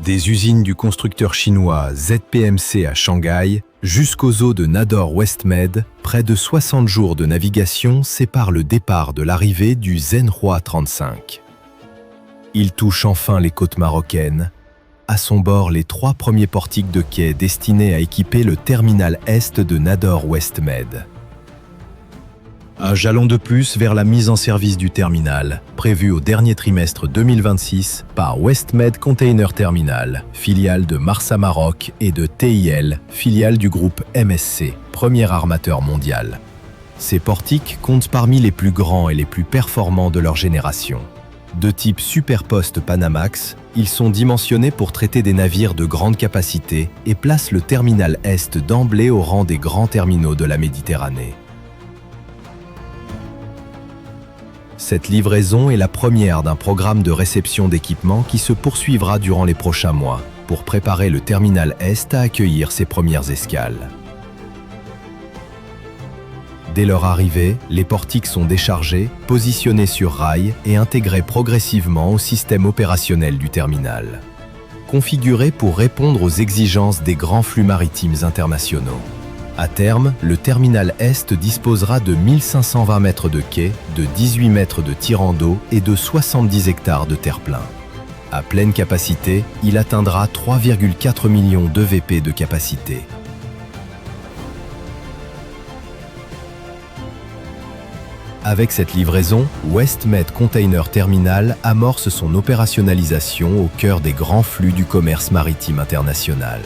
Des usines du constructeur chinois ZPMC à Shanghai jusqu'aux eaux de Nador Westmed, près de 60 jours de navigation séparent le départ de l'arrivée du Zhenhua 35. Il touche enfin les côtes marocaines. À son bord, les 3 premiers portiques de quai destinés à équiper le terminal est de Nador Westmed. Un jalon de plus vers la mise en service du terminal, prévu au dernier trimestre 2026 par Westmed Container Terminal, filiale de Marsa Maroc, et de TIL, filiale du groupe MSC, premier armateur mondial. Ces portiques comptent parmi les plus grands et les plus performants de leur génération. De type Superpost Panamax, ils sont dimensionnés pour traiter des navires de grande capacité et placent le terminal Est d'emblée au rang des grands terminaux de la Méditerranée. Cette livraison est la première d'un programme de réception d'équipements qui se poursuivra durant les prochains mois pour préparer le terminal Est à accueillir ses premières escales. Dès leur arrivée, les portiques sont déchargés, positionnés sur rail et intégrés progressivement au système opérationnel du terminal. Configurés pour répondre aux exigences des grands flux maritimes internationaux. À terme, le terminal Est disposera de 1520 mètres de quai, de 18 mètres de tirant d'eau et de 70 hectares de terre-plein. À pleine capacité, il atteindra 3,4 millions d'EVP de capacité. Avec cette livraison, Westmed Container Terminal amorce son opérationnalisation au cœur des grands flux du commerce maritime international.